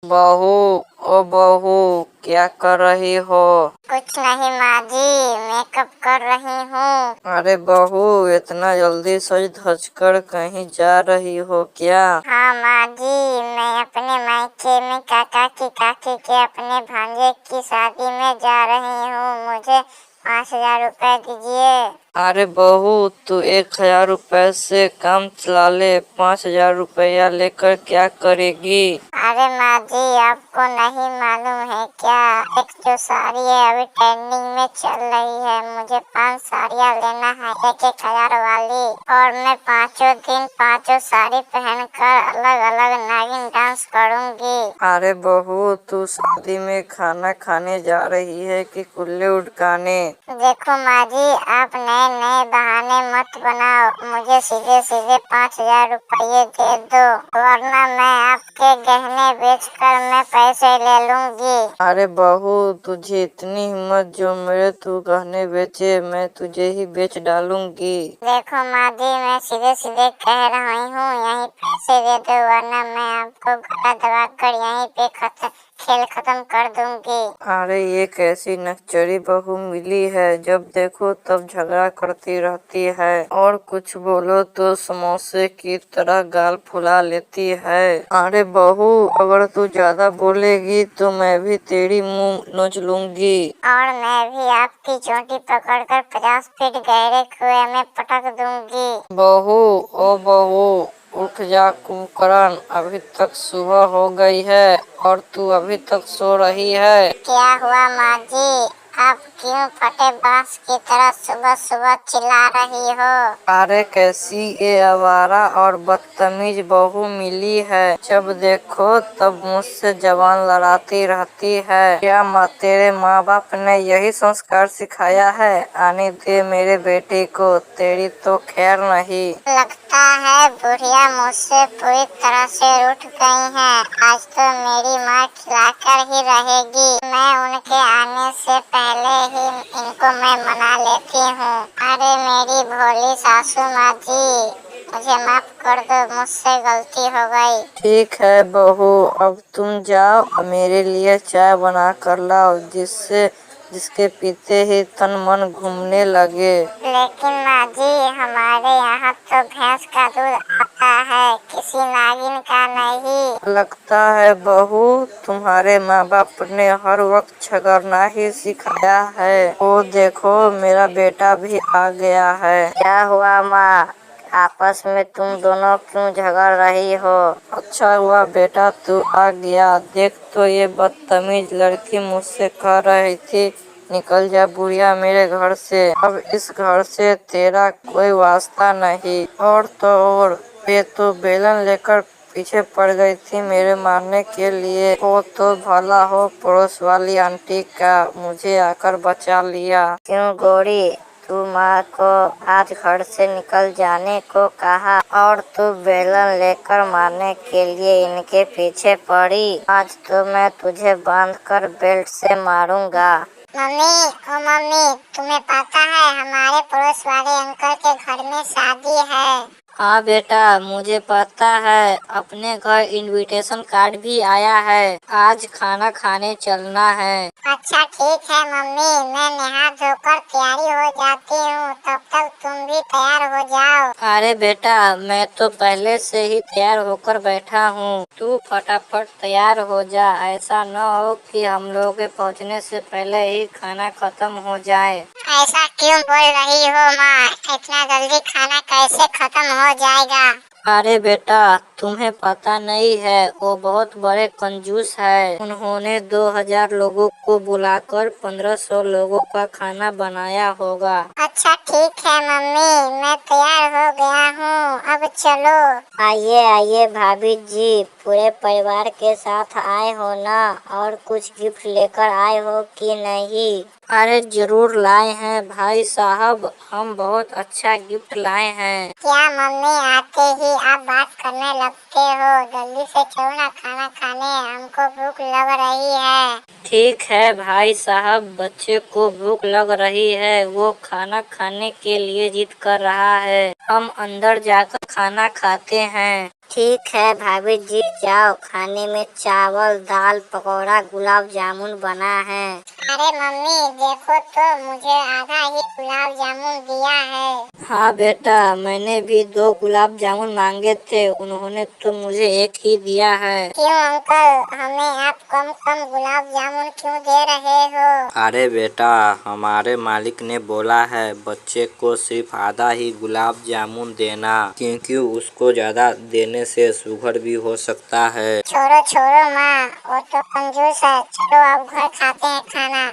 बहू, ओ बहू, क्या कर रही हो? कुछ नहीं माँ जी, मेकअप कर रही हूँ। अरे बहू, इतना जल्दी सज धज कर कहीं जा रही हो क्या? हाँ माँ जी, मैं अपने मायके में काकी के अपने भांजे की शादी में जा रही हूँ। मुझे 5,000 रुपए दीजिए। अरे बहू, तू 1,000 रुपए से काम चला ले। 5,000 रुपया लेकर क्या करेगी? अरे माँ जी, आपको नहीं मालूम है क्या? एक जो साड़ी है अभी ट्रेंडिंग में चल रही है, मुझे 5 साड़ियाँ लेना है, एक 1,000 वाली। और मैं 5 दिन 5 साड़ी पहनकर अलग अलग नागिन डांस करूँगी। अरे बहू, तू शादी में खाना खाने जा रही है कि कुल्ले उड़काने? देखो माँ जी, आप नए नए बहाने मत बनाओ। मुझे सीधे सीधे 5,000 रुपये दे दो, वरना मैं आपके गहने बेचकर मैं पैसे ले लूंगी। अरे बहू, तुझे इतनी हिम्मत जो मेरे तू गहने बेचे, मैं तुझे ही बेच डालूंगी। देखो माँ जी, मैं सीधे सीधे कह रही हूँ, यहीं पैसे दे दो, वरना मैं आपको गला दबाकर यहीं पे खेल खत्म कर दूंगी। अरे ये कैसी नकचरी बहू मिली है, जब देखो तब झगड़ा करती रहती है और कुछ बोलो तो समोसे की तरह गाल फुला लेती है। अरे बहू, अगर तू ज्यादा बोलेगी तो मैं भी तेरी मुंह नोच लूंगी। और मैं भी आपकी चोटी पकड़कर 50 फीट गहरे कुएं में पटक दूंगी। बहू, ओ बहू, उठ जा कुंभकर्ण, अभी तक सुबह हो गई है और तू अभी तक सो रही है। क्या हुआ माँ जी, आप क्यों फटे बांस की तरह सुबह सुबह चिल्ला रही हो? अरे कैसी ये आवारा और बदतमीज बहू मिली है, जब देखो तब मुझसे जबान लड़ाती रहती है। क्या तेरे माँ बाप ने यही संस्कार सिखाया है? आने दे मेरे बेटे को, तेरी तो खैर नहीं। लगता है बुढ़िया मुझसे पूरी तरह से रूठ गई हैं। आज तो मेरी माँ खिलाकर ही रहेगी। मैं उनके आने से पहले ही इनको मैं मना लेती हूँ। अरे मेरी भोली सासू माँ जी, मुझे माफ कर दो, मुझसे गलती हो गई। ठीक है बहू, अब तुम जाओ, मेरे लिए चाय बना कर लाओ, जिसके पीते ही तन मन घूमने लगे। लेकिन माँ जी, हमारे यहाँ तो भैंस का दूध आता है, किसी नागिन का नहीं। लगता है बहू, तुम्हारे माँ बाप ने हर वक्त झगड़ना ही सिखाया है। ओ देखो, मेरा बेटा भी आ गया है। क्या हुआ माँ, आपस में तुम दोनों क्यों झगड़ रही हो? अच्छा हुआ बेटा तू आ गया। देख तो ये बदतमीज लड़की मुझसे कह रही थी, निकल जा बुढ़िया मेरे घर से, अब इस घर से तेरा कोई वास्ता नहीं। और तो और ये तो बेलन लेकर पीछे पड़ गई थी मेरे मारने के लिए। वो तो भला हो पड़ोस वाली आंटी का मुझे आकर बचा लिया। क्यों गौरी, तू माँ को आज घर से निकल जाने को कहा और तू बेलन लेकर मारने के लिए इनके पीछे पड़ी। आज तो मैं तुझे बांधकर बेल्ट से मारूंगा। मम्मी, ओ मम्मी, तुम्हें पता है हमारे पड़ोस वाले अंकल के घर में शादी है? हाँ बेटा, मुझे पता है, अपने घर इनविटेशन कार्ड भी आया है, आज खाना खाने चलना है। अच्छा ठीक है मम्मी, मैं नहा धोकर तैयारी हो जाती हूँ, तब तक तुम भी तैयार हो जाओ। अरे बेटा, मैं तो पहले से ही तैयार होकर बैठा हूँ, तू फटाफट तैयार हो जा, ऐसा न हो कि हम लोगों के पहुँचने से पहले ही खाना खत्म हो जाए। ऐसा क्यों बोल रही हो माँ, इतना जल्दी खाना कैसे खत्म हो जाएगा? अरे बेटा, तुम्हें पता नहीं है, वो बहुत बड़े कंजूस है। उन्होंने 2,000 लोगों को बुलाकर 1,500 लोगों का खाना बनाया होगा। अच्छा ठीक है मम्मी, मैं तैयार हो गया हूँ, अब चलो। आइए आइए भाभी जी, पूरे परिवार के साथ आए हो ना? और कुछ गिफ्ट लेकर आए हो कि नहीं? अरे जरूर लाए हैं भाई साहब, हम बहुत अच्छा गिफ्ट लाए हैं। क्या मम्मी, आते ही आप बात करने लगते हो? जल्दी से चलो ना खाना खाने, हमको भूख लग रही है। ठीक है भाई साहब, बच्चे को भूख लग रही है, वो खाना खाने के लिए जिद कर रहा है, हम अंदर जाकर खाना खाते हैं। ठीक है भाभी जी, जाओ, खाने में चावल, दाल, पकौड़ा, गुलाब जामुन बना है। अरे मम्मी देखो तो, मुझे आधा ही गुलाब जामुन दिया है। हाँ बेटा, मैंने भी 2 गुलाब जामुन मांगे थे, उन्होंने तो मुझे 1 ही दिया है। क्यों अंकल, हमें आप कम कम गुलाब जामुन क्यों दे रहे हो? अरे बेटा, हमारे मालिक ने बोला है बच्चे को सिर्फ आधा ही गुलाब जामुन देना, क्योंकि उसको ज्यादा देने से शुगर भी हो सकता है। छोड़ो छोड़ो माँ, वो तो कंजूस है। चलो अब घर खाते हैं खाना।